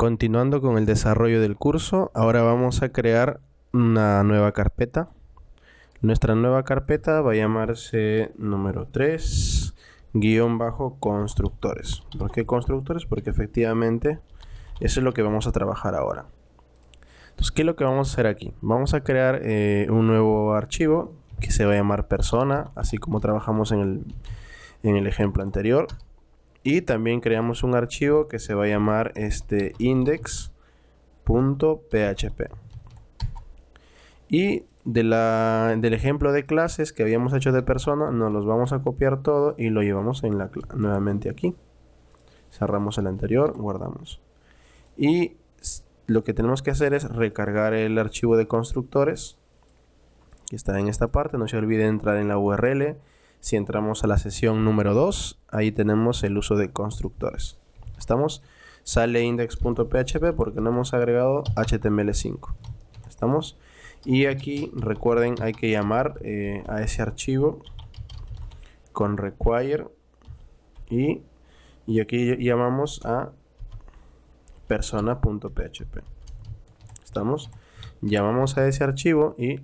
Continuando con el desarrollo del curso, ahora vamos a crear una nueva carpeta. Nuestra nueva carpeta va a llamarse número 3, guión bajo constructores. ¿Por qué constructores? Porque efectivamente eso es lo que vamos a trabajar ahora. Entonces, ¿qué es lo que vamos a hacer aquí? Vamos a crear un nuevo archivo que se va a llamar persona, así como trabajamos en el ejemplo anterior. Y también creamos un archivo que se va a llamar index.php. Y del ejemplo de clases que habíamos hecho de persona, nos los vamos a copiar todo y lo llevamos nuevamente aquí. Cerramos el anterior, guardamos. Y lo que tenemos que hacer es recargar el archivo de constructores, que está en esta parte. No se olvide entrar en la URL. Si entramos a la sesión número 2, ahí tenemos el uso de constructores. ¿Estamos? Sale index.php porque no hemos agregado HTML5. ¿Estamos? Y aquí, recuerden, hay que llamar a ese archivo con require y aquí llamamos a persona.php. ¿Estamos? Llamamos a ese archivo y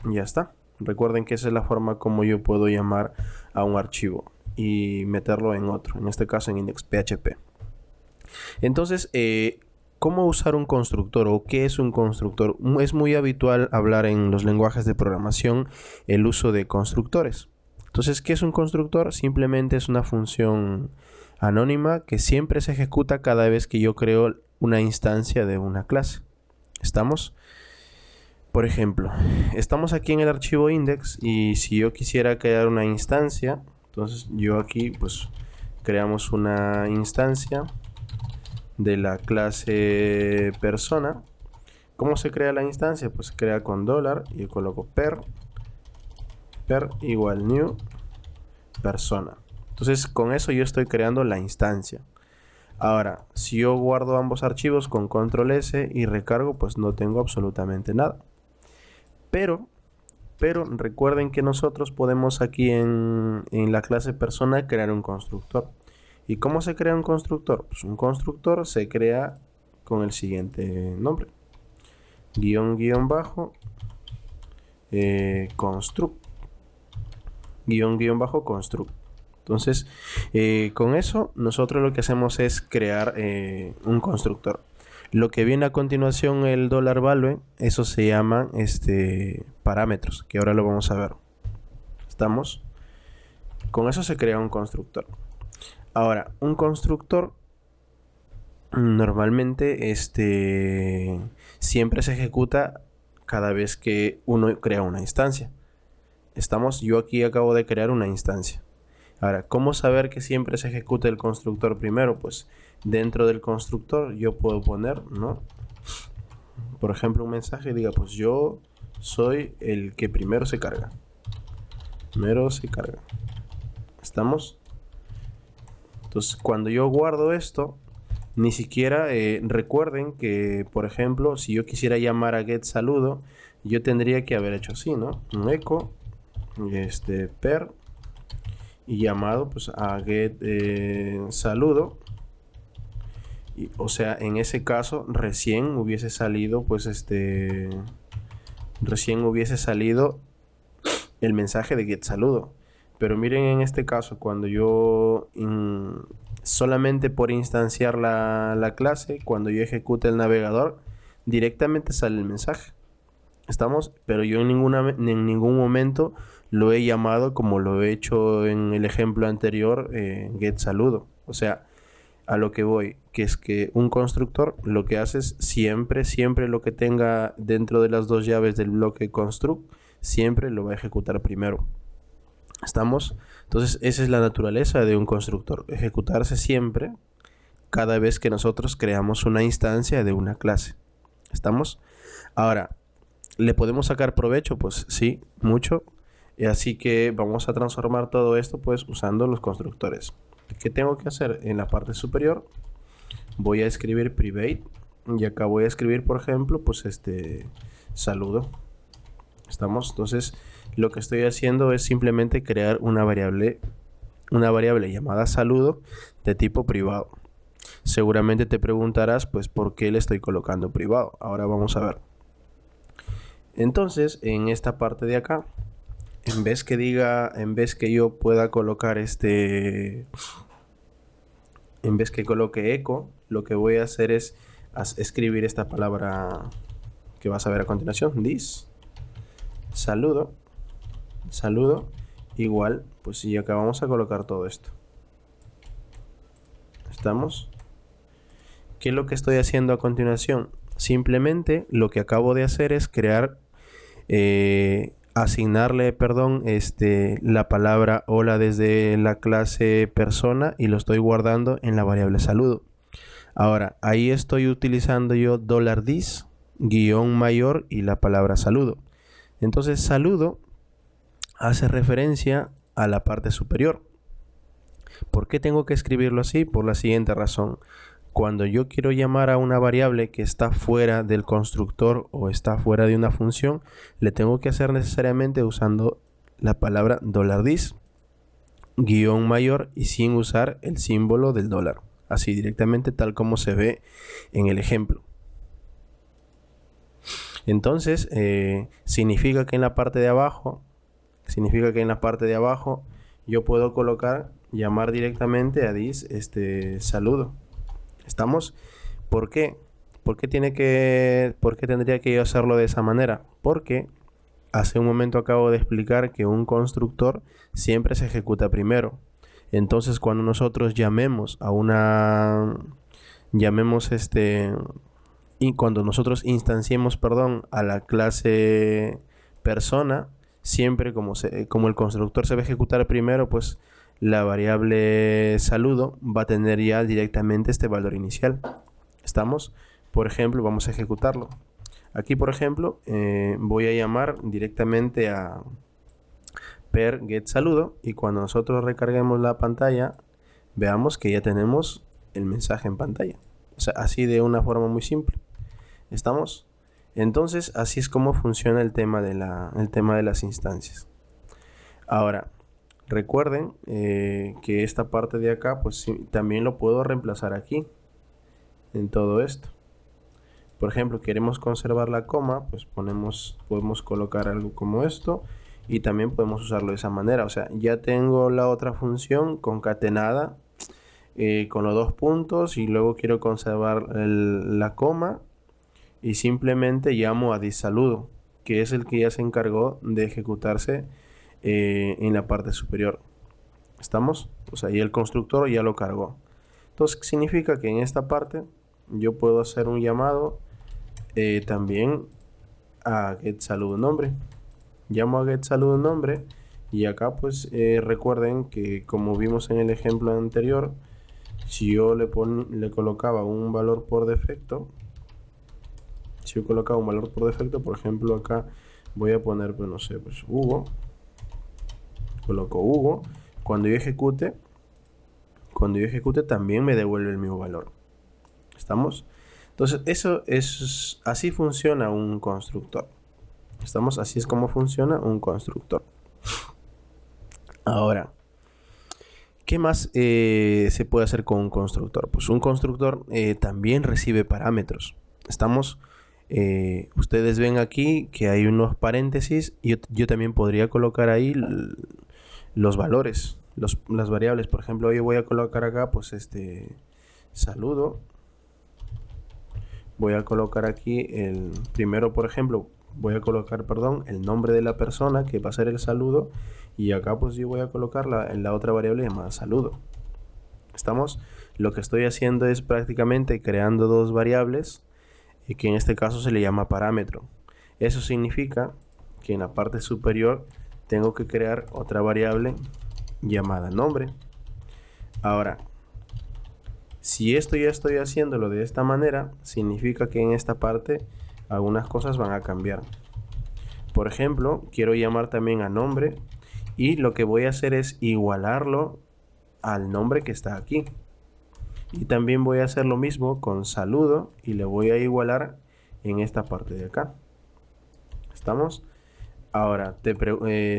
ya está. Recuerden que esa es la forma como yo puedo llamar a un archivo y meterlo en otro, en este caso en index.php. Entonces, ¿cómo usar un constructor o qué es un constructor? Es muy habitual hablar en los lenguajes de programación el uso de constructores. Entonces, ¿qué es un constructor? Simplemente es una función anónima que siempre se ejecuta cada vez que yo creo una instancia de una clase. ¿Estamos? Por ejemplo, estamos aquí en el archivo index y si yo quisiera crear una instancia, entonces yo aquí pues creamos una instancia de la clase persona. ¿Cómo se crea la instancia? Pues se crea con $, y yo coloco per igual new persona. Entonces con eso yo estoy creando la instancia. Ahora, si yo guardo ambos archivos con control S y recargo, pues no tengo absolutamente nada. Pero recuerden que nosotros podemos aquí en la clase persona crear un constructor. ¿Y cómo se crea un constructor? Pues un constructor se crea con el siguiente nombre. Guión bajo construct. Guión bajo construct. Entonces, con eso nosotros lo que hacemos es crear un constructor. Lo que viene a continuación, el $value, eso se llama parámetros, que ahora lo vamos a ver. ¿Estamos? Con eso se crea un constructor. Ahora, un constructor normalmente siempre se ejecuta cada vez que uno crea una instancia. ¿Estamos? Yo aquí acabo de crear una instancia. Ahora, ¿cómo saber que siempre se ejecute el constructor primero? Pues dentro del constructor yo puedo poner, ¿no? Por ejemplo, un mensaje diga, pues yo soy el que primero se carga. Primero se carga. ¿Estamos? Entonces, cuando yo guardo esto, ni siquiera recuerden que, por ejemplo, si yo quisiera llamar a get saludo, yo tendría que haber hecho así, ¿no? Un echo, per y llamado pues a get saludo. O sea, en ese caso recién hubiese salido pues recién hubiese salido el mensaje de get saludo. Pero miren, en este caso, cuando yo solamente por instanciar la clase, cuando yo ejecute el navegador, directamente sale el mensaje. ¿Estamos? Pero yo en ningún momento lo he llamado como lo he hecho en el ejemplo anterior, get saludo. O sea, a lo que voy, que es que un constructor lo que hace es siempre lo que tenga dentro de las dos llaves del bloque construct, siempre lo va a ejecutar primero. ¿Estamos? Entonces esa es la naturaleza de un constructor, ejecutarse siempre cada vez que nosotros creamos una instancia de una clase. ¿Estamos? Ahora, ¿le podemos sacar provecho? Pues sí, mucho. Así que vamos a transformar todo esto pues usando los constructores. ¿Qué tengo que hacer? En la parte superior voy a escribir private y acá voy a escribir, por ejemplo, pues saludo. ¿Estamos? Entonces lo que estoy haciendo es simplemente crear una variable llamada saludo de tipo privado. Seguramente te preguntarás, pues, ¿por qué le estoy colocando privado? Ahora vamos a ver. Entonces, en esta parte de acá, en vez que yo pueda colocar en vez que coloque eco, lo que voy a hacer es escribir esta palabra que vas a ver a continuación, this, saludo, igual, pues si acá vamos a colocar todo esto. ¿Estamos? ¿Qué es lo que estoy haciendo a continuación? Simplemente lo que acabo de hacer es asignarle, la palabra hola desde la clase persona y lo estoy guardando en la variable saludo. Ahora, ahí estoy utilizando yo $this, guión mayor y la palabra saludo. Entonces, saludo hace referencia a la parte superior. ¿Por qué tengo que escribirlo así? Por la siguiente razón. Cuando yo quiero llamar a una variable que está fuera del constructor o está fuera de una función, le tengo que hacer necesariamente usando la palabra $this, guión mayor y sin usar el símbolo del dólar. Así directamente tal como se ve en el ejemplo. Entonces, significa que en la parte de abajo yo puedo llamar directamente a this saludo. ¿Estamos? ¿Por qué? ¿Por qué tendría que yo hacerlo de esa manera? Porque hace un momento acabo de explicar que un constructor siempre se ejecuta primero. Entonces, cuando nosotros y cuando nosotros instanciemos, a la clase persona, siempre como el constructor se va a ejecutar primero, pues la variable saludo va a tener ya directamente este valor inicial. ¿Estamos? Por ejemplo, vamos a ejecutarlo. Aquí, por ejemplo, voy a llamar directamente a per get saludo y cuando nosotros recarguemos la pantalla, veamos que ya tenemos el mensaje en pantalla. O sea, así de una forma muy simple. ¿Estamos? Entonces, así es como funciona el tema de las instancias. Ahora, recuerden que esta parte de acá, pues sí, también lo puedo reemplazar aquí, en todo esto. Por ejemplo, queremos conservar la coma, pues podemos colocar algo como esto y también podemos usarlo de esa manera. O sea, ya tengo la otra función concatenada con los dos puntos y luego quiero conservar la coma y simplemente llamo a disaludo, que es el que ya se encargó de ejecutarse en la parte superior. ¿Estamos? O sea, y el constructor ya lo cargó. Entonces significa que en esta parte yo puedo hacer un llamado también a getSaludoNombre. Llamo a getSaludoNombre y acá pues recuerden que como vimos en el ejemplo anterior, si yo le colocaba un valor por defecto, por ejemplo acá voy a poner, pues no sé, pues Hugo, coloco Hugo, cuando yo ejecute también me devuelve el mismo valor. ¿Estamos? Entonces así funciona un constructor. ¿Estamos? Así es como funciona un constructor. Ahora, ¿qué más se puede hacer con un constructor? Pues un constructor también recibe parámetros. ¿Estamos? Ustedes ven aquí que hay unos paréntesis y yo también podría colocar ahí los valores, las variables. Por ejemplo, yo voy a colocar acá pues saludo. Voy a colocar aquí por ejemplo, voy a colocar, el nombre de la persona que va a ser el saludo y acá pues yo voy a colocar en la otra variable llamada saludo. ¿Estamos? Lo que estoy haciendo es prácticamente creando dos variables y que en este caso se le llama parámetro. Eso significa que en la parte superior tengo que crear otra variable llamada nombre. Ahora, si esto ya estoy haciéndolo de esta manera, significa que en esta parte algunas cosas van a cambiar. Por ejemplo, quiero llamar también a nombre y lo que voy a hacer es igualarlo al nombre que está aquí. Y también voy a hacer lo mismo con saludo y le voy a igualar en esta parte de acá. ¿Estamos? Ahora,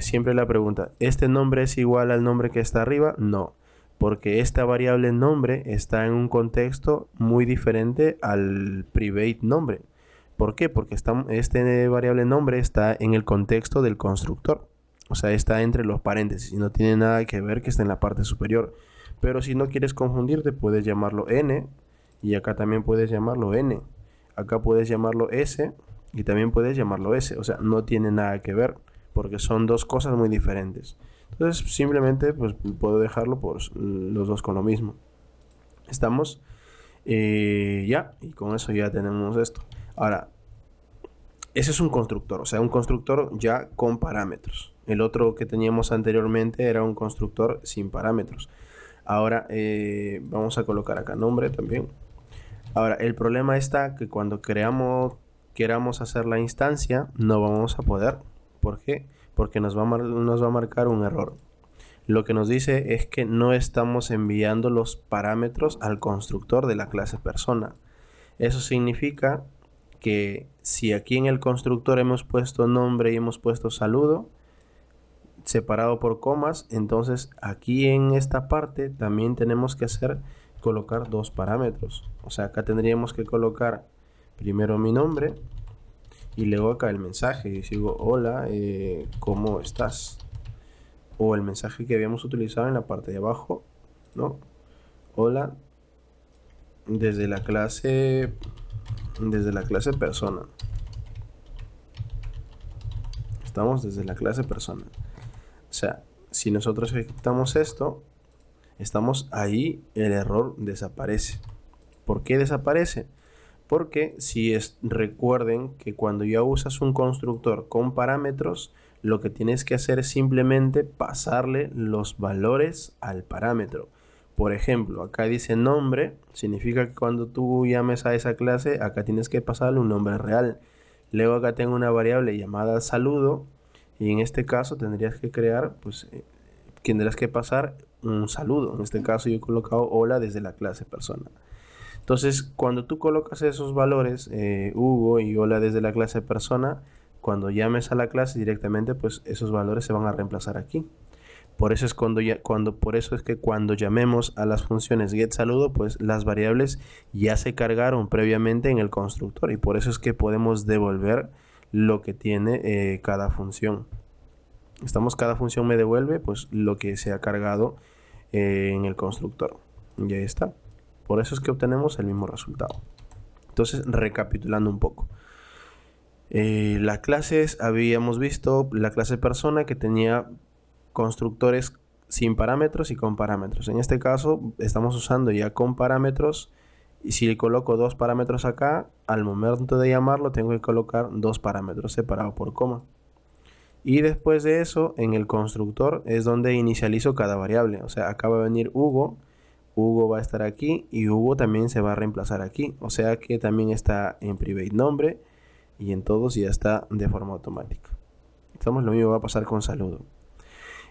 siempre la pregunta, ¿este nombre es igual al nombre que está arriba? No. porque esta variable nombre está en un contexto muy diferente al private nombre. ¿Por qué? Porque este variable nombre está en el contexto del constructor. O sea, está entre los paréntesis y no tiene nada que ver que está en la parte superior. Pero si no quieres confundirte, puedes llamarlo n y acá también puedes llamarlo n. Acá puedes llamarlo s y también puedes llamarlo s. O sea, no tiene nada que ver porque son dos cosas muy diferentes. Entonces simplemente pues puedo dejarlo por los dos con lo mismo. Estamos ya, y con eso ya tenemos esto. Ahora, ese es un constructor, o sea, un constructor ya con parámetros. El otro que teníamos anteriormente era un constructor sin parámetros. Ahora vamos a colocar acá nombre también. Ahora, el problema está que cuando queramos hacer la instancia, no vamos a poder. ¿Por qué? Porque nos va a marcar un error. Lo que nos dice es que no estamos enviando los parámetros al constructor de la clase persona. Eso significa que si aquí en el constructor hemos puesto nombre y hemos puesto saludo, separado por comas, entonces aquí en esta parte también tenemos que colocar dos parámetros. O sea, acá tendríamos que colocar primero mi nombre y luego acá el mensaje. Y digo, hola, ¿cómo estás? O el mensaje que habíamos utilizado en la parte de abajo, ¿no? Hola, desde la clase persona. Estamos desde la clase persona. O sea, si nosotros ejecutamos esto, estamos ahí, el error desaparece. ¿Por qué desaparece? Porque recuerden que cuando ya usas un constructor con parámetros, lo que tienes que hacer es simplemente pasarle los valores al parámetro. Por ejemplo, acá dice nombre, significa que cuando tú llames a esa clase, acá tienes que pasarle un nombre real. Luego acá tengo una variable llamada saludo y en este caso tendrías que tendrás que pasar un saludo. En este caso yo he colocado hola desde la clase persona. Entonces, cuando tú colocas esos valores, Hugo y hola desde la clase persona, cuando llames a la clase directamente, pues esos valores se van a reemplazar aquí. Por eso es que cuando llamemos a las funciones getSaludo, pues las variables ya se cargaron previamente en el constructor y por eso es que podemos devolver lo que tiene cada función. Cada función me devuelve pues lo que se ha cargado en el constructor. Y ahí está. Por eso es que obtenemos el mismo resultado. Entonces, recapitulando un poco. Las clases, habíamos visto la clase persona que tenía constructores sin parámetros y con parámetros. En este caso, estamos usando ya con parámetros. Y si le coloco dos parámetros acá, al momento de llamarlo, tengo que colocar dos parámetros separados por coma. Y después de eso, en el constructor es donde inicializo cada variable. O sea, acá va a venir Hugo. Hugo va a estar aquí y Hugo también se va a reemplazar aquí. O sea que también está en private nombre y en todos ya está de forma automática. Lo mismo va a pasar con saludo.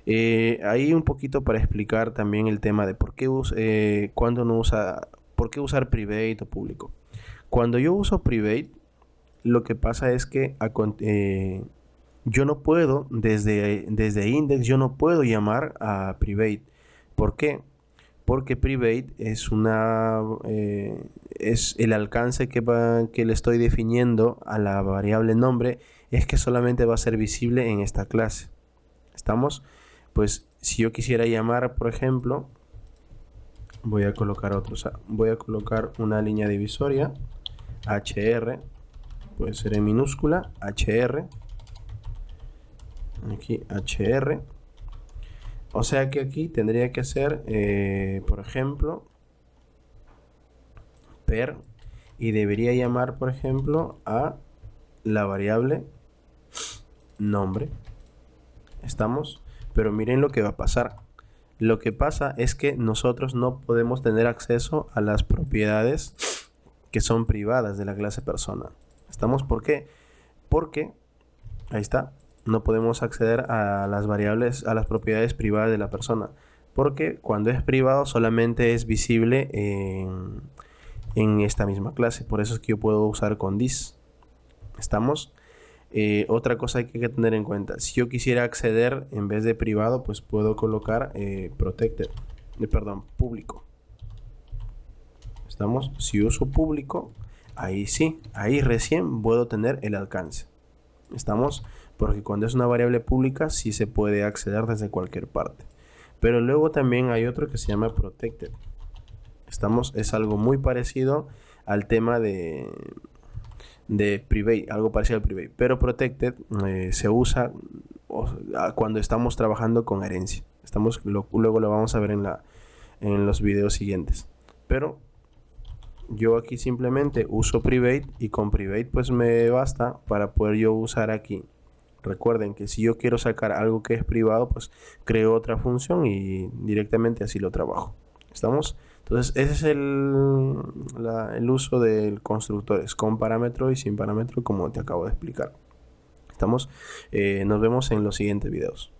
Ahí un poquito para explicar también el tema de por qué usar private o público. Cuando yo uso private, lo que pasa es que yo no puedo, desde index, yo no puedo llamar a private. ¿Por qué? Porque private es es el alcance que le estoy definiendo a la variable nombre, es que solamente va a ser visible en esta clase. ¿Estamos? Pues si yo quisiera llamar, por ejemplo, voy a colocar voy a colocar una línea divisoria, HR, puede ser en minúscula, HR, aquí HR. O sea que aquí tendría que ser, por ejemplo, per, y debería llamar, por ejemplo, a la variable nombre. ¿Estamos? Pero miren lo que va a pasar. Lo que pasa es que nosotros no podemos tener acceso a las propiedades que son privadas de la clase persona. ¿Estamos? ¿Por qué? Porque, ahí está, no podemos acceder a las variables, a las propiedades privadas de la persona, porque cuando es privado solamente es visible en esta misma clase. Por eso es que yo puedo usar con this. ¿Estamos? Otra cosa que hay que tener en cuenta, si yo quisiera acceder en vez de privado, pues puedo colocar protected. perdón, público. ¿Estamos? Si uso público, ahí sí, ahí recién puedo tener el alcance. ¿Estamos? Porque cuando es una variable pública sí se puede acceder desde cualquier parte. Pero luego también hay otro que se llama protected. ¿Estamos? Es algo muy parecido al tema de private, algo parecido al private. Pero protected se usa cuando estamos trabajando con herencia. Luego lo vamos a ver en los videos siguientes. Pero yo aquí simplemente uso private y con private pues me basta para poder yo usar aquí. Recuerden que si yo quiero sacar algo que es privado, pues creo otra función y directamente así lo trabajo. ¿Estamos? Entonces ese es el uso del constructores con parámetro y sin parámetro, como te acabo de explicar. ¿Estamos? Nos vemos en los siguientes videos.